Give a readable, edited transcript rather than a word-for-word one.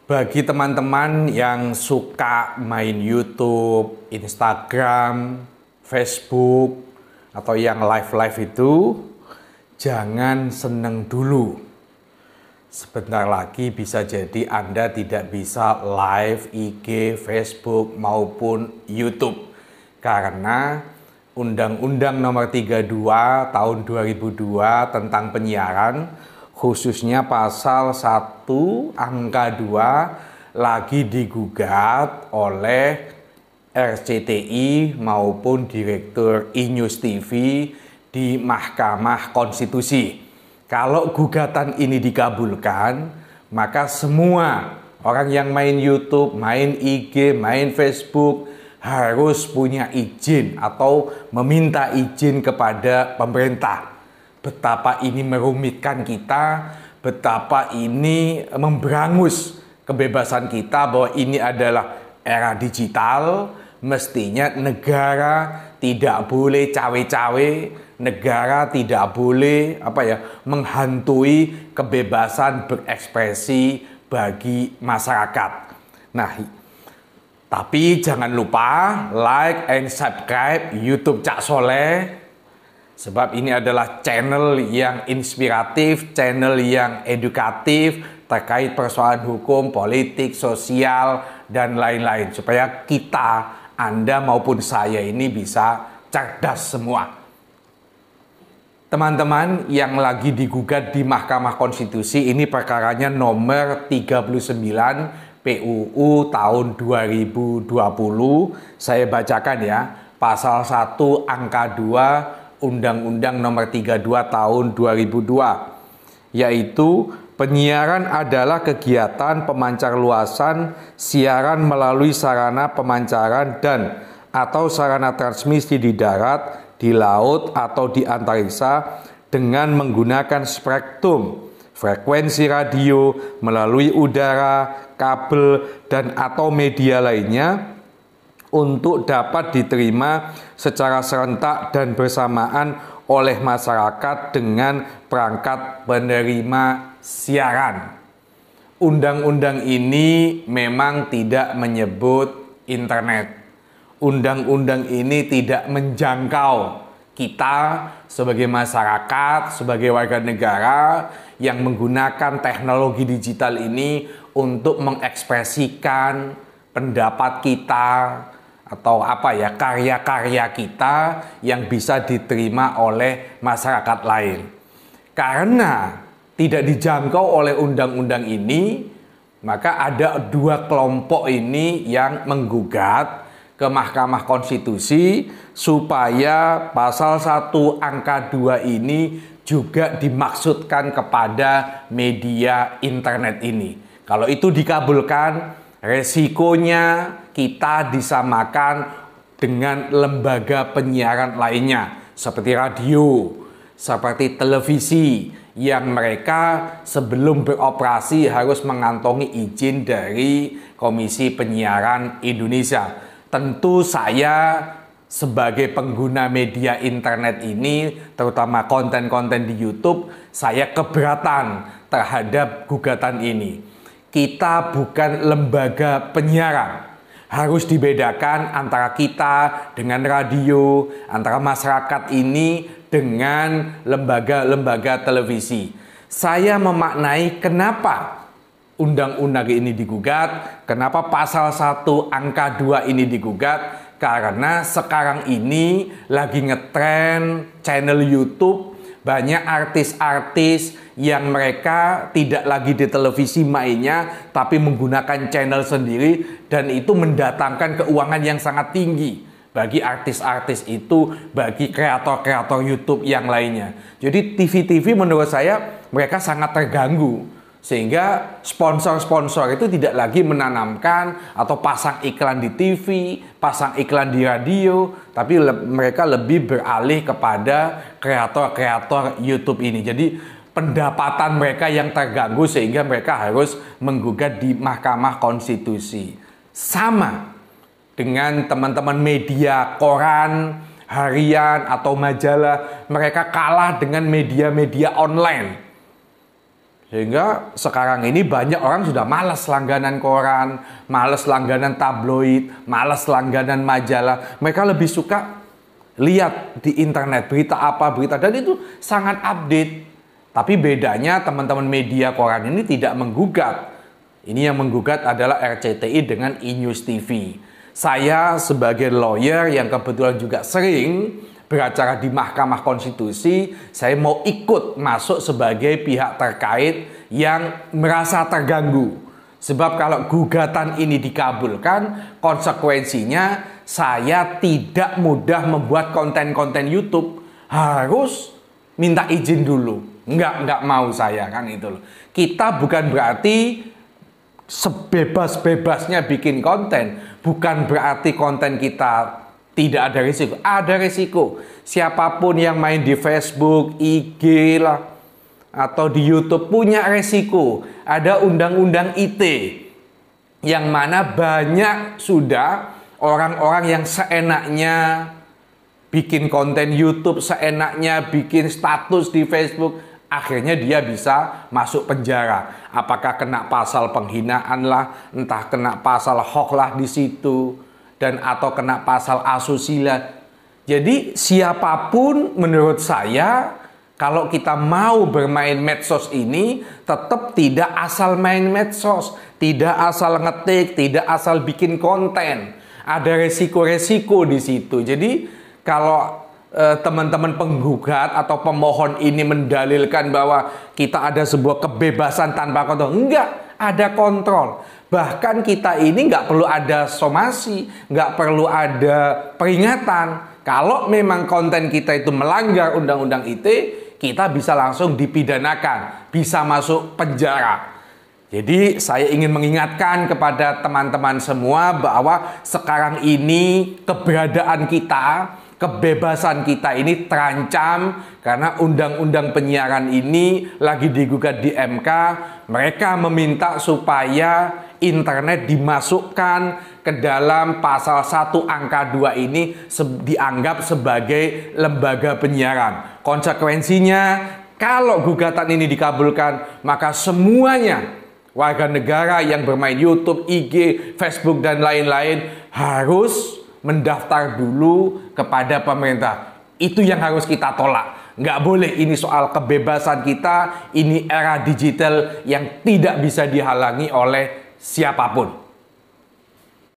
Bagi teman-teman yang suka main YouTube, Instagram, Facebook, atau yang live-live itu, jangan seneng dulu. Sebentar lagi bisa jadi Anda tidak bisa live IG, Facebook, maupun YouTube. Karena Undang-Undang Nomor 32 Tahun 2002 tentang penyiaran, khususnya pasal 1 angka 2 lagi digugat oleh RCTI maupun Direktur iNews TV di Mahkamah Konstitusi. Kalau gugatan ini dikabulkan, maka semua orang yang main YouTube, main IG, main Facebook harus punya izin atau meminta izin kepada pemerintah. Betapa ini merumitkan kita, betapa ini memberangus kebebasan kita bahwa ini adalah era digital. Mestinya negara tidak boleh cawe-cawe, negara tidak boleh menghantui kebebasan berekspresi bagi masyarakat. Nah, tapi jangan lupa like and subscribe YouTube Cak Soleh. Sebab ini adalah channel yang inspiratif, channel yang edukatif terkait persoalan hukum, politik, sosial, dan lain-lain. Supaya kita, Anda maupun saya ini bisa cerdas semua. Teman-teman yang lagi digugat di Mahkamah Konstitusi, ini perkaranya nomor 39 PUU tahun 2020. Saya bacakan ya, pasal 1 angka 2 Undang-Undang Nomor 32 Tahun 2002, yaitu penyiaran adalah kegiatan pemancarluasan siaran melalui sarana pemancaran dan atau sarana transmisi di darat, di laut atau di antariksa dengan menggunakan spektrum frekuensi radio melalui udara, kabel, dan atau media lainnya untuk dapat diterima secara serentak dan bersamaan oleh masyarakat dengan perangkat penerima siaran. Undang-undang ini memang tidak menyebut internet. Undang-undang ini tidak menjangkau kita sebagai masyarakat, sebagai warga negara yang menggunakan teknologi digital ini untuk mengekspresikan pendapat kita atau karya-karya kita yang bisa diterima oleh masyarakat lain. Karena tidak dijangkau oleh undang-undang ini, maka ada dua kelompok ini yang menggugat ke Mahkamah Konstitusi supaya pasal 1 angka 2 ini juga dimaksudkan kepada media internet ini. Kalau itu dikabulkan, resikonya kita disamakan dengan lembaga penyiaran lainnya seperti radio, seperti televisi yang mereka sebelum beroperasi harus mengantongi izin dari Komisi Penyiaran Indonesia. Tentu saya sebagai pengguna media internet ini, terutama konten-konten di YouTube, saya keberatan terhadap gugatan ini. Kita bukan lembaga penyiaran. Harus dibedakan antara kita dengan radio, antara masyarakat ini dengan lembaga-lembaga televisi. Saya memaknai kenapa undang-undang ini digugat, kenapa pasal 1 angka 2 ini digugat, karena sekarang ini lagi ngetren channel YouTube, banyak artis-artis yang mereka tidak lagi di televisi mainnya, tapi menggunakan channel sendiri, dan itu mendatangkan keuangan yang sangat tinggi bagi artis-artis itu, bagi kreator-kreator YouTube yang lainnya. Jadi TV-TV menurut saya mereka sangat terganggu. Sehingga sponsor-sponsor itu tidak lagi menanamkan atau pasang iklan di TV, pasang iklan di radio, tapi mereka lebih beralih kepada kreator-kreator YouTube ini. Jadi pendapatan mereka yang terganggu sehingga mereka harus menggugat di Mahkamah Konstitusi. Sama dengan teman-teman media koran, harian atau majalah, mereka kalah dengan media-media online. Sehingga sekarang ini banyak orang sudah malas langganan koran, malas langganan tabloid, malas langganan majalah. Mereka lebih suka lihat di internet berita apa, berita, dan itu sangat update. Tapi bedanya teman-teman media koran ini tidak menggugat. Ini yang menggugat adalah RCTI dengan E-News TV. Saya sebagai lawyer yang kebetulan juga sering beracara di Mahkamah Konstitusi, saya mau ikut masuk sebagai pihak terkait yang merasa terganggu. Sebab kalau gugatan ini dikabulkan, konsekuensinya saya tidak mudah membuat konten-konten YouTube. Harus minta izin dulu. Enggak mau saya, kan itu loh. Kita bukan berarti sebebas-bebasnya bikin konten. Bukan berarti konten kita tidak ada risiko. Ada risiko. Siapapun yang main di Facebook, IG lah, atau di YouTube punya risiko. Ada undang-undang IT yang mana banyak sudah orang-orang yang seenaknya bikin konten YouTube, seenaknya bikin status di Facebook, akhirnya dia bisa masuk penjara. Apakah kena pasal penghinaan lah, entah kena pasal hoax lah di situ, dan atau kena pasal asusila. Jadi siapapun menurut saya, kalau kita mau bermain medsos ini, tetap tidak asal main medsos, tidak asal ngetik, tidak asal bikin konten. Ada resiko-resiko di situ. Jadi kalau teman-teman penggugat atau pemohon ini mendalilkan bahwa kita ada sebuah kebebasan tanpa kontrol, enggak, ada kontrol. Bahkan kita ini nggak perlu ada somasi, nggak perlu ada peringatan. Kalau memang konten kita itu melanggar undang-undang IT, kita bisa langsung dipidanakan, bisa masuk penjara. Jadi saya ingin mengingatkan kepada teman-teman semua bahwa sekarang ini keberadaan kita, kebebasan kita ini terancam karena undang-undang penyiaran ini lagi digugat di MK. Mereka meminta supaya internet dimasukkan ke dalam pasal 1 angka 2 ini dianggap sebagai lembaga penyiaran. Konsekuensinya, kalau gugatan ini dikabulkan, maka semuanya warga negara yang bermain YouTube, IG, Facebook, dan lain-lain harus mendaftar dulu kepada pemerintah. Itu yang harus kita tolak. Nggak boleh, ini soal kebebasan kita, ini era digital yang tidak bisa dihalangi oleh siapapun.